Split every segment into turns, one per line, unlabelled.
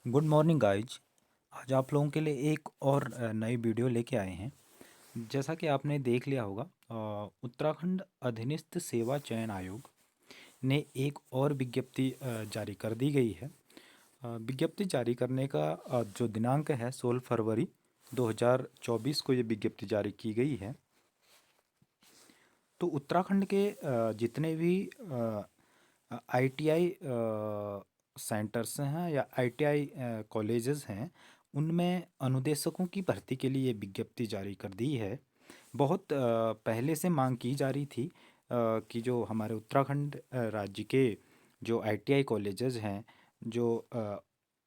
Good morning guys. आज आप लोगों के लिए एक और नई वीडियो लेके आए हैं। जैसा कि आपने देख लिया होगा, उत्तराखंड अधीनस्थ सेवा चयन आयोग ने एक और विज्ञप्ति जारी कर दी गई है। विज्ञप्ति जारी करने का जो दिनांक है 16 फरवरी 2024 को ये विज्ञप्ति जारी की गई है। तो उत्तराखंड के जितने भी आईटीआई सेंटर्स हैं या आईटीआई कॉलेजेस हैं, उनमें अनुदेशकों की भर्ती के लिए विज्ञप्ति जारी कर दी है। बहुत पहले से मांग की जा रही थी कि जो हमारे उत्तराखंड राज्य के जो आईटीआई कॉलेजेस हैं, जो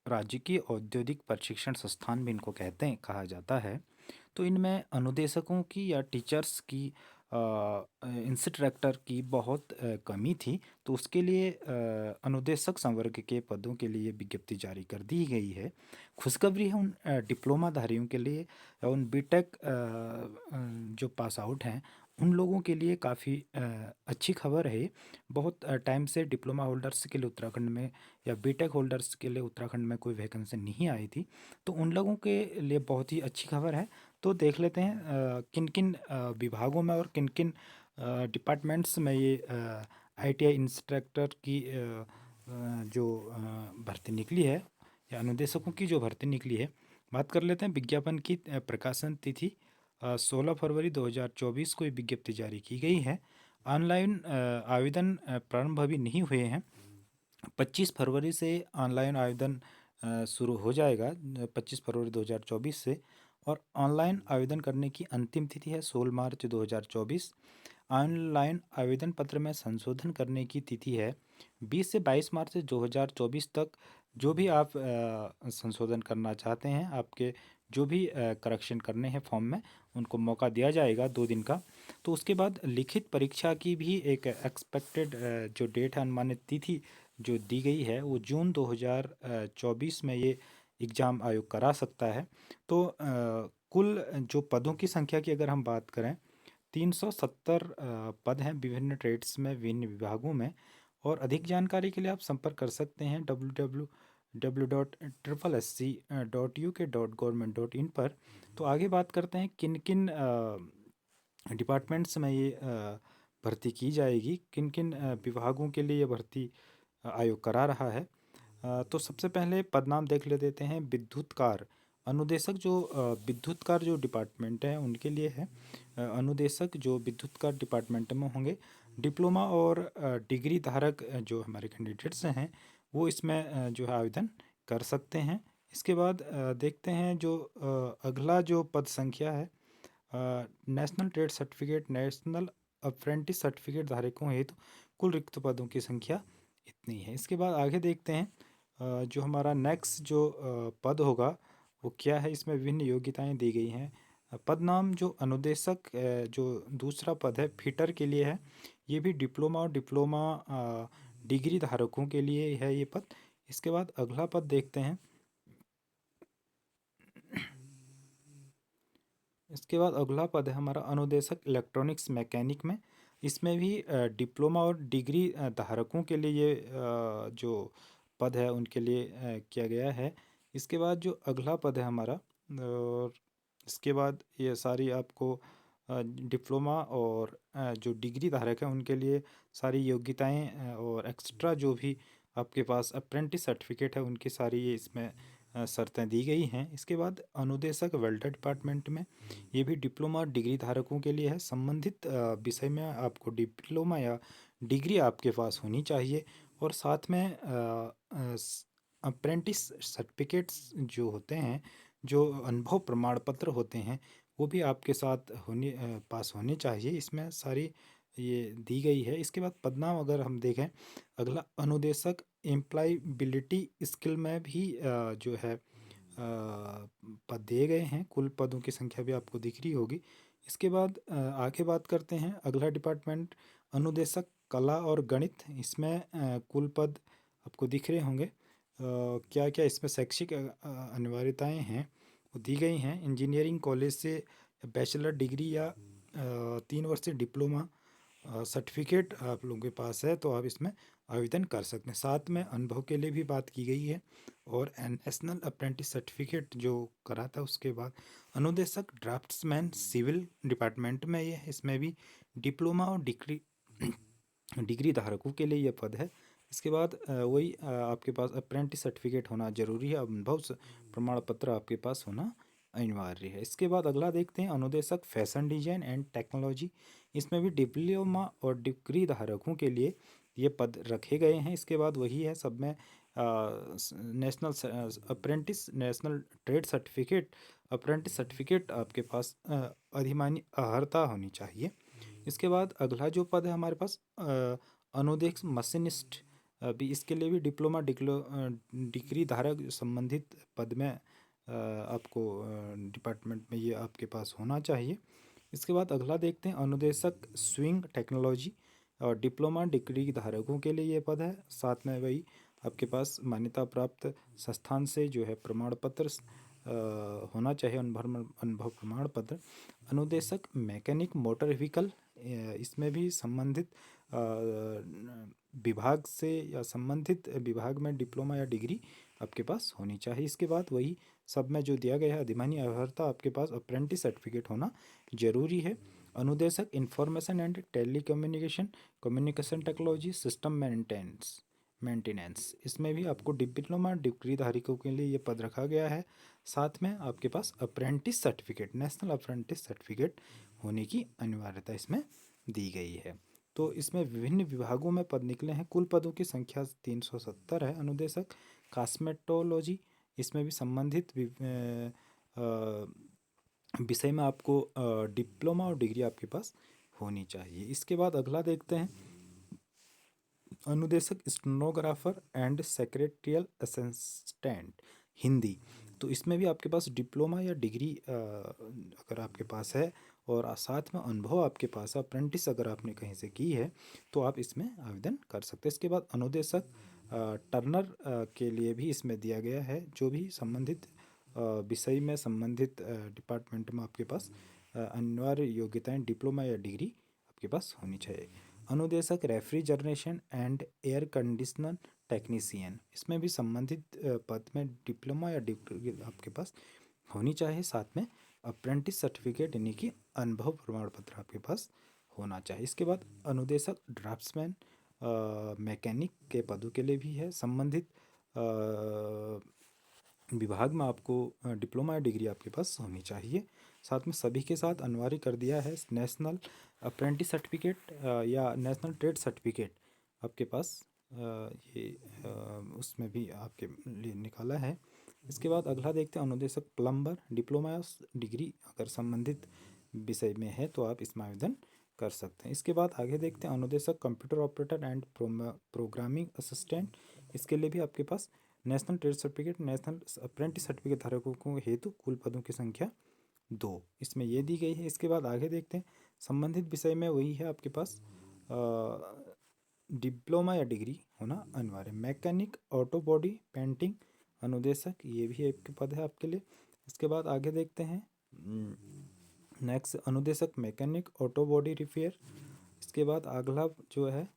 राज्य की औद्योगिक प्रशिक्षण संस्थान भी इनको कहते हैं, कहा जाता है, तो इनमें अनुदेशकों की या टीचर्स की इंस्ट्रक्टर की बहुत कमी थी। तो उसके लिए अनुदेशक संवर्ग के पदों के लिए विज्ञप्ति जारी कर दी गई है। खुशखबरी है उन डिप्लोमाधारियों के लिए, उन बीटेक जो पास आउट हैं उन लोगों के लिए काफ़ी अच्छी खबर है। बहुत टाइम से डिप्लोमा होल्डर्स के लिए उत्तराखंड में या बीटेक होल्डर्स के लिए उत्तराखंड में कोई वैकेंसी नहीं आई थी, तो उन लोगों के लिए बहुत ही अच्छी खबर है। तो देख लेते हैं किन किन विभागों में और किन किन डिपार्टमेंट्स में ये आईटीआई इंस्ट्रक्टर की जो भर्ती निकली है या अनुदेशकों की जो भर्ती निकली है। बात कर लेते हैं। विज्ञापन की प्रकाशन तिथि 16 फरवरी 2024 को ये विज्ञप्ति जारी की गई है। ऑनलाइन आवेदन प्रारंभ अभी नहीं हुए हैं। 25 फरवरी से ऑनलाइन आवेदन शुरू हो जाएगा, 25 फरवरी 2024 से। और ऑनलाइन आवेदन करने की अंतिम तिथि है 16 मार्च 2024। ऑनलाइन आवेदन पत्र में संशोधन करने की तिथि है 20 से 22 मार्च 2024 तक। जो भी आप संशोधन करना चाहते हैं, आपके जो भी करेक्शन करने हैं फॉर्म में, उनको मौका दिया जाएगा 2 दिन का। तो उसके बाद लिखित परीक्षा की भी एक एक्सपेक्टेड जो डेट है, अनुमानित तिथि जो दी गई है, वो जून 2024 में ये एग्ज़ाम आयोग करा सकता है। तो कुल जो पदों की संख्या की अगर हम बात करें, 370 पद हैं विभिन्न ट्रेड्स में, विभिन्न विभागों में। और अधिक जानकारी के लिए आप संपर्क कर सकते हैं www.sssc.uk.government.in पर। तो आगे बात करते हैं किन किन डिपार्टमेंट्स में ये भर्ती की जाएगी, किन किन विभागों के लिए ये भर्ती आयोग करा रहा है। तो सबसे पहले पदनाम देख ले देते हैं। विद्युतकार अनुदेशक, जो विद्युतकार जो डिपार्टमेंट है उनके लिए है। अनुदेशक जो विद्युतकार डिपार्टमेंट में होंगे, डिप्लोमा और डिग्री धारक जो हमारे कैंडिडेट्स हैं, वो इसमें जो है आवेदन कर सकते हैं। इसके बाद देखते हैं जो अगला जो पद संख्या है, national trade certificate, national apprentice certificate धारकों हेतु कुल रिक्त पदों की संख्या इतनी है। इसके बाद आगे देखते हैं जो हमारा नेक्स्ट जो पद होगा वो क्या है। इसमें विभिन्न योग्यताएं दी गई हैं। पद नाम जो अनुदेशक जो दूसरा पद है फिटर के लिए है। ये भी डिप्लोमा और डिप्लोमा डिग्री धारकों के लिए है ये पद। इसके बाद अगला पद देखते हैं। इसके बाद अगला पद है हमारा अनुदेशक इलेक्ट्रॉनिक्स मैकेनिक में। इसमें भी डिप्लोमा और डिग्री धारकों के लिए ये जो पद है उनके लिए किया गया है। इसके बाद जो अगला पद है हमारा, और इसके बाद ये सारी आपको डिप्लोमा और जो डिग्री धारक हैं उनके लिए सारी योग्यताएं और एक्स्ट्रा जो भी आपके पास अप्रेंटिस सर्टिफिकेट है उनकी सारी ये इसमें शर्तें दी गई हैं। इसके बाद अनुदेशक वेल्डर डिपार्टमेंट में, ये भी डिप्लोमा और डिग्री धारकों के लिए है। संबंधित विषय में आपको डिप्लोमा या डिग्री आपके पास होनी चाहिए, और साथ में अप्रेंटिस सर्टिफिकेट्स जो होते हैं, जो अनुभव प्रमाण पत्र होते हैं, वो भी आपके साथ पास होने चाहिए। इसमें सारी ये दी गई है। इसके बाद पदनाम अगर हम देखें, अगला अनुदेशक एम्प्लॉयबिलिटी स्किल में भी जो है पद दिए गए हैं। कुल पदों की संख्या भी आपको दिख रही होगी। इसके बाद आगे बात करते हैं। अगला डिपार्टमेंट अनुदेशक कला और गणित। इसमें कुल पद आपको दिख रहे होंगे। क्या क्या इसमें शैक्षिक अनिवार्यताएं हैं वो दी गई हैं। इंजीनियरिंग कॉलेज से बैचलर डिग्री या 3 वर्षीय डिप्लोमा सर्टिफिकेट आप लोगों के पास है तो आप इसमें आवेदन कर सकते हैं। साथ में अनुभव के लिए भी बात की गई है। और नेशनल अप्रेंटिस सर्टिफिकेट जो करा था उसके बाद अनुदेशक ड्राफ्ट्समैन सिविल डिपार्टमेंट में ये है, इसमें भी डिप्लोमा और डिग्री डिग्री धारकों के लिए ये पद है। इसके बाद वही आपके पास अप्रेंटिस सर्टिफिकेट होना जरूरी है, अनुभव प्रमाण पत्र आपके पास होना अनिवार्य है। इसके बाद अगला देखते हैं अनुदेशक फैशन डिजाइन एंड टेक्नोलॉजी। इसमें भी डिप्लोमा और डिग्री धारकों के लिए ये पद रखे गए हैं। इसके बाद वही है सब में national apprentice national trade certificate apprentice certificate आपके पास अधिमानी अर्हता होनी चाहिए। इसके बाद अगला जो पद है हमारे पास अनुदेश मशीनिस्ट, भी इसके लिए भी डिप्लोमा डिग्री धारक संबंधित पद में आपको डिपार्टमेंट में ये आपके पास होना चाहिए। इसके बाद अगला देखते हैं अनुदेशक स्विंग टेक्नोलॉजी और डिप्लोमा डिग्री धारकों के लिए ये पद है। साथ में वही आपके पास मान्यता प्राप्त संस्थान से जो है प्रमाण पत्र होना चाहिए, अनुभव प्रमाण पत्र। अनुदेशक मैकेनिक मोटर व्हीकल, इसमें भी संबंधित विभाग से या संबंधित विभाग में डिप्लोमा या डिग्री आपके पास होनी चाहिए। इसके बाद वही सब में जो दिया गया है अधिमानी अर्हता आपके पास अप्रेंटिस सर्टिफिकेट होना जरूरी है। अनुदेशक information and telecommunication communication technology system maintenance, इसमें भी आपको डिप्लोमा डिग्री धारकों के लिए ये पद रखा गया है। साथ में आपके पास apprentice certificate national apprentice certificate होने की अनिवार्यता इसमें दी गई है। तो इसमें विभिन्न विभागों में पद निकले हैं। कुल पदों की संख्या 370 है। अनुदेशक कॉस्मेटोलॉजी, इसमें भी संबंधित विषय में आपको डिप्लोमा और डिग्री आपके पास होनी चाहिए। इसके बाद अगला देखते हैं अनुदेशक stenographer and secretarial assistant Hindi. तो इसमें भी आपके पास डिप्लोमा या डिग्री अगर आपके पास है और साथ में अनुभव आपके पास है, अप्रेंटिस अगर आपने कहीं से की है तो आप इसमें आवेदन कर सकते हैं। इसके बाद अनुदेशक टर्नर के लिए भी इसमें दिया गया है, जो भी संबंधित विषय में संबंधित डिपार्टमेंट में आपके पास अनिवार्य योग्यताएं डिप्लोमा या डिग्री आपके पास होनी चाहिए। अनुदेशक refrigeration and air conditioner technician, इसमें भी संबंधित पद में डिप्लोमा या डिग्री आपके पास होनी चाहिए। साथ में अप्रेंटिस सर्टिफिकेट यानी कि अनुभव प्रमाण पत्र आपके पास होना चाहिए। इसके बाद अनुदेशक ड्राफ्ट्समैन मैकेनिक के पदों के लिए भी है। संबंधित विभाग में आपको डिप्लोमा या डिग्री आपके पास होनी चाहिए। साथ में सभी के साथ अनिवार्य कर दिया है नेशनल अप्रेंटिस सर्टिफिकेट या नेशनल ट्रेड सर्टिफिकेट आपके पास ये उसमें भी आपके लिए निकाला है। इसके बाद अगला देखते हैं अनुदेशक प्लम्बर, डिप्लोमा या डिग्री अगर संबंधित विषय में है तो आप इसमें आवेदन कर सकते हैं। इसके बाद आगे देखते हैं अनुदेशक computer operator and programming assistant, इसके लिए भी आपके पास national trade certificate national apprentice certificate धारकों को हेतु कुल पदों की संख्या 2 इसमें ये दी गई है। इसके बाद आगे देखते हैं संबंधित विषय में वही है आपके पास डिप्लोमा या डिग्री होना अनिवार्य। मैकेनिक ऑटो बॉडी पेंटिंग अनुदेशक, ये भी एक पद है आपके लिए। इसके बाद आगे देखते हैं नेक्स्ट अनुदेशक मैकेनिक ऑटो बॉडी रिपेयर। इसके बाद अगला जो है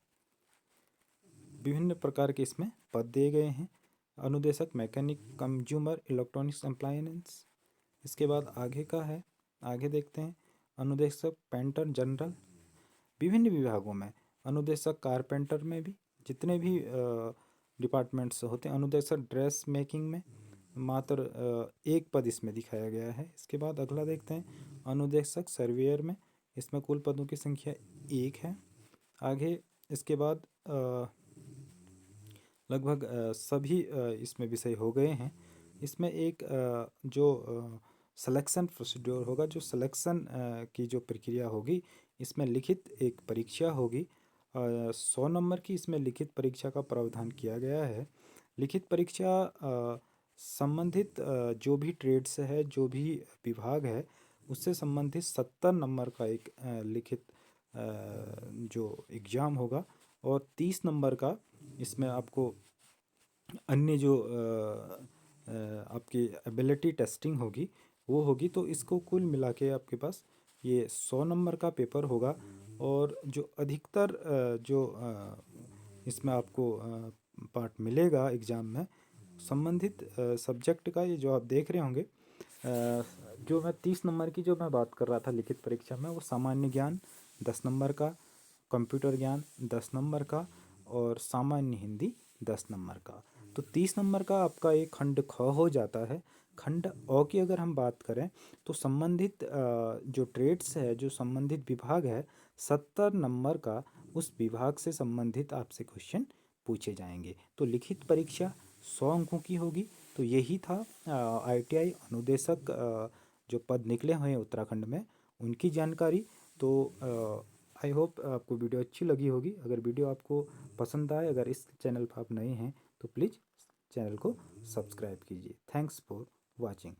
विभिन्न प्रकार के इसमें पद दिए गए हैं। अनुदेशक मैकेनिक कंज्यूमर इलेक्ट्रॉनिक्स अप्लायंस। इसके बाद आगे का है, आगे देखते हैं अनुदेशक पेंटर जनरल विभिन्न विभागों में। अनुदेशक कारपेंटर में भी जितने भी डिपार्टमेंट्स होते हैं। अनुदेशक ड्रेस मेकिंग में मात्र एक पद इसमें दिखाया गया है। इसके बाद अगला देखते हैं अनुदेशक सर्वेयर में, इसमें कुल पदों की संख्या 1 है। आगे इसके बाद लगभग सभी इसमें विषय हो गए हैं। इसमें एक जो सिलेक्शन प्रोसीड्योर होगा, जो सिलेक्शन की जो प्रक्रिया होगी, इसमें लिखित एक परीक्षा होगी। 100 नंबर की इसमें लिखित परीक्षा का प्रावधान किया गया है। लिखित परीक्षा संबंधित जो भी ट्रेड्स है, जो भी विभाग है, उससे संबंधित 70 नंबर का एक लिखित जो एग्ज़ाम होगा और 30 नंबर का इसमें आपको अन्य जो आपकी एबिलिटी टेस्टिंग होगी वो होगी। तो इसको कुल मिला के आपके पास ये 100 नंबर का पेपर होगा। और जो अधिकतर जो इसमें आपको पार्ट मिलेगा एग्ज़ाम में संबंधित सब्जेक्ट का। ये जो आप देख रहे होंगे जो मैं 30 नंबर की जो मैं बात कर रहा था लिखित परीक्षा में, वो सामान्य ज्ञान 10 नंबर का, कंप्यूटर ज्ञान 10 नंबर का और सामान्य हिंदी 10 नंबर का। तो 30 नंबर का आपका एक खंड ख हो जाता है। खंड अ की अगर हम बात करें तो संबंधित जो ट्रेड्स है, जो संबंधित विभाग है, 70 नंबर का उस विभाग से संबंधित आपसे क्वेश्चन पूछे जाएंगे। तो लिखित परीक्षा 100 अंकों की होगी। तो यही था ITI अनुदेशक जो पद निकले हुए हैं उत्तराखंड में, उनकी जानकारी। तो आई होप आपको वीडियो अच्छी लगी होगी। अगर वीडियो आपको पसंद आए, अगर इस चैनल पर आप नए हैं तो प्लीज़ चैनल को सब्सक्राइब कीजिए। Thanks for watching.